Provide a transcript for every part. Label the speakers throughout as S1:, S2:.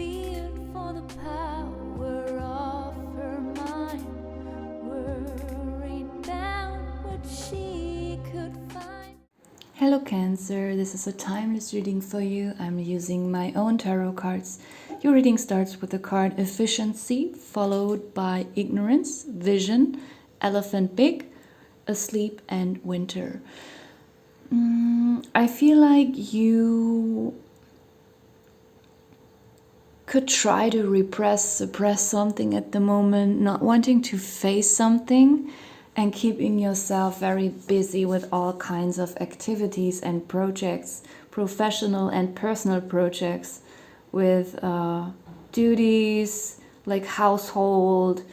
S1: feared for the power of her mind, worried about what she could find.
S2: Hello Cancer, this is a timeless reading for you. I'm using my own tarot cards. Your reading starts with the card Efficiency, followed by Ignorance, Vision, Elephant Big, Asleep, and Winter. I feel like you could try to suppress something at the moment, not wanting to face something and keeping yourself very busy with all kinds of activities and projects, professional and personal projects, with duties like household,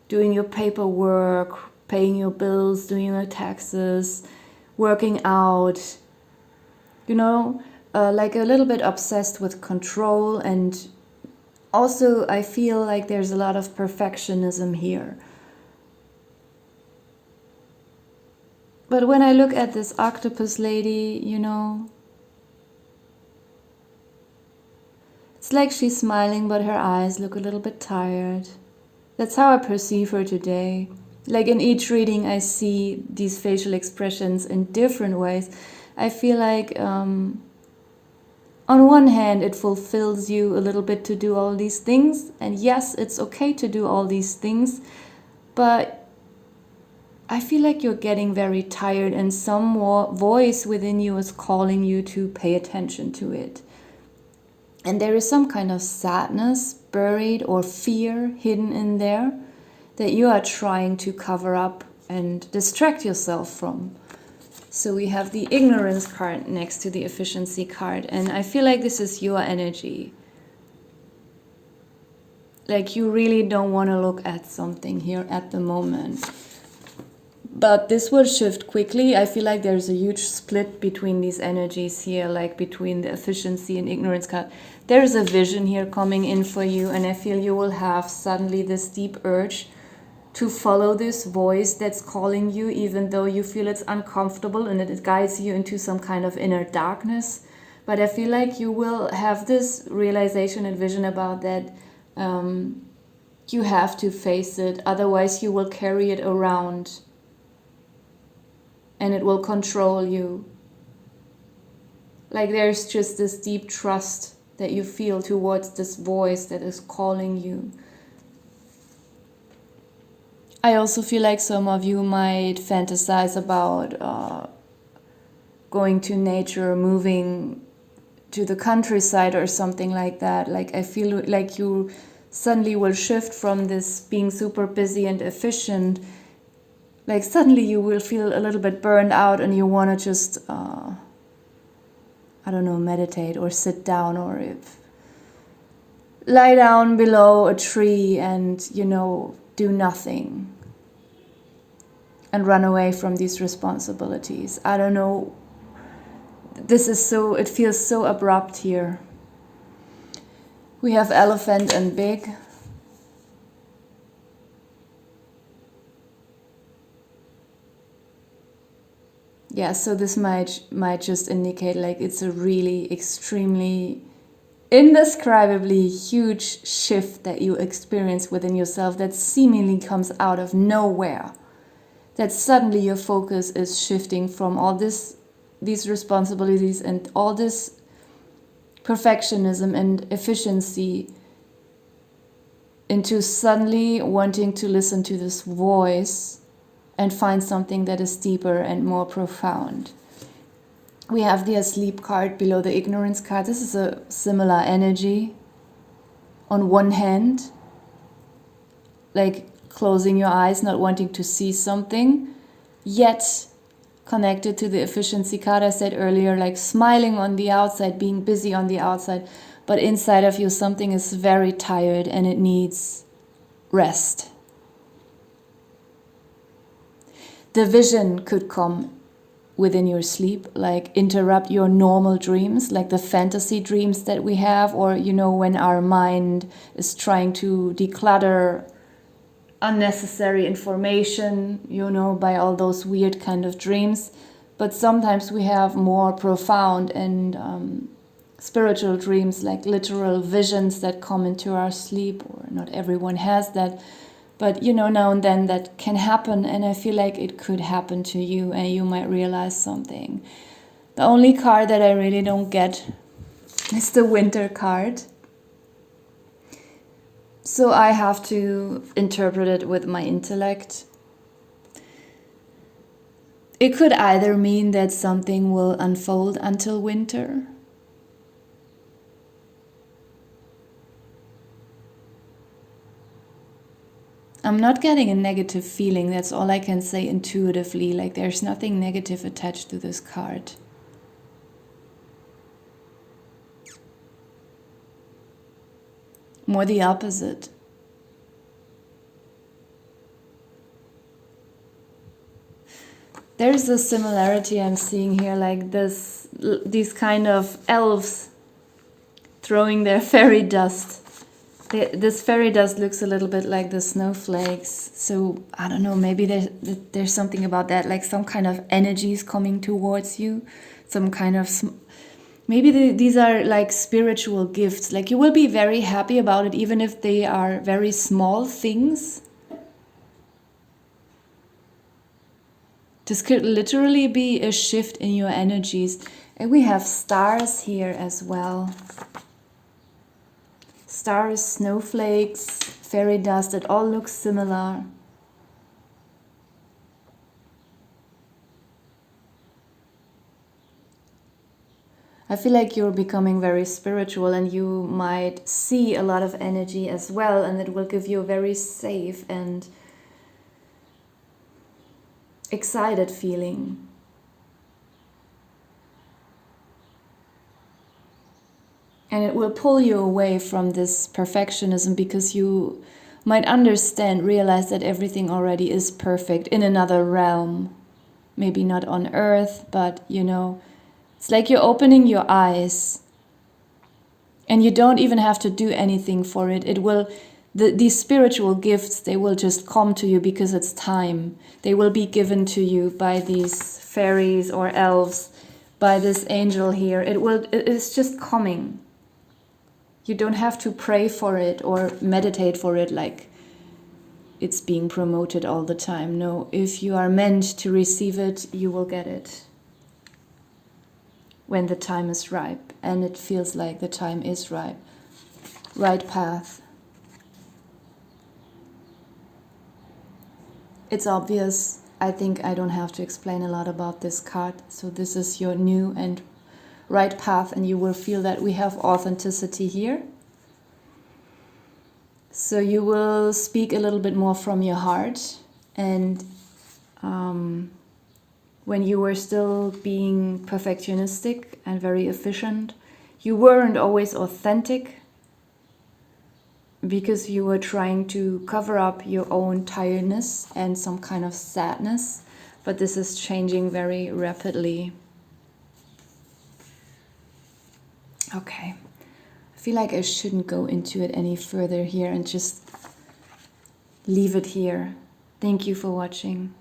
S2: doing your paperwork, paying your bills, doing your taxes, working out, like a little bit obsessed with control. And also I feel like there's a lot of perfectionism here. But when I look at this octopus lady, it's like she's smiling, but her eyes look a little bit tired. That's how I perceive her today. Like in each reading, I see these facial expressions in different ways. I feel like on one hand, it fulfills you a little bit to do all these things. And yes, it's okay to do all these things, but I feel like you're getting very tired and some more voice within you is calling you to pay attention to it. And there is some kind of sadness buried or fear hidden in there that you are trying to cover up and distract yourself from. So we have the Ignorance card next to the Efficiency card. And I feel like this is your energy. Like you really don't want to look at something here at the moment. But this will shift quickly. I feel like there's a huge split between these energies here, like between the Efficiency and Ignorance card. There's a vision here coming in for you, and I feel you will have suddenly this deep urge to follow this voice that's calling you, even though you feel it's uncomfortable and it guides you into some kind of inner darkness. But I feel like you will have this realization and vision about that. You have to face it, otherwise you will carry it around. And it will control you. Like there's just this deep trust that you feel towards this voice that is calling you. I also feel like some of you might fantasize about going to nature, moving to the countryside or something like that. Like I feel like you suddenly will shift from this being super busy and efficient. Like suddenly you will feel a little bit burned out and you want to just, meditate or sit down or lie down below a tree and, do nothing and run away from these responsibilities. I don't know. It feels so abrupt here. We have Elephant and Big. Yeah, so this might just indicate like it's a really extremely, indescribably huge shift that you experience within yourself that seemingly comes out of nowhere. That suddenly your focus is shifting from all these responsibilities and all this perfectionism and efficiency into suddenly wanting to listen to this voice and find something that is deeper and more profound. We have the Asleep card below the Ignorance card. This is a similar energy. On one hand, like closing your eyes, not wanting to see something, yet connected to the Efficiency card I said earlier, like smiling on the outside, being busy on the outside, but inside of you something is very tired and it needs rest. The vision could come within your sleep, like interrupt your normal dreams, like the fantasy dreams that we have, or, when our mind is trying to declutter unnecessary information, by all those weird kind of dreams. But sometimes we have more profound and spiritual dreams, like literal visions that come into our sleep, or not everyone has that, but now and then that can happen, and I feel like it could happen to you and you might realize something. The only card that I really don't get is the Winter card. So I have to interpret it with my intellect. It could either mean that something will unfold until winter. I'm not getting a negative feeling, that's all I can say intuitively, like there's nothing negative attached to this card. More the opposite. There's a similarity I'm seeing here, like these kind of elves throwing their fairy dust. This fairy dust looks a little bit like the snowflakes. So I don't know, maybe there's something about that, like some kind of energies coming towards you, some kind of maybe these are like spiritual gifts. Like you will be very happy about it, even if they are very small things. This could literally be a shift in your energies. And we have stars here as well. Stars, snowflakes, fairy dust, it all looks similar. I feel like you're becoming very spiritual and you might see a lot of energy as well, and it will give you a very safe and excited feeling. And it will pull you away from this perfectionism, because you might realize that everything already is perfect in another realm. Maybe not on earth, but it's like you're opening your eyes and you don't even have to do anything for it. These spiritual gifts, they will just come to you because it's time. They will be given to you by these fairies or elves, by this angel here. It's just coming. You don't have to pray for it or meditate for it like it's being promoted all the time. No, if you are meant to receive it, you will get it when the time is ripe, and it feels like the time is ripe. Right path. It's obvious. I think I don't have to explain a lot about this card. So this is your new and right path, and you will feel that we have authenticity here. So you will speak a little bit more from your heart, and when you were still being perfectionistic and very efficient, you weren't always authentic because you were trying to cover up your own tiredness and some kind of sadness, but this is changing very rapidly. Okay, I feel like I shouldn't go into it any further here and just leave it here. Thank you for watching.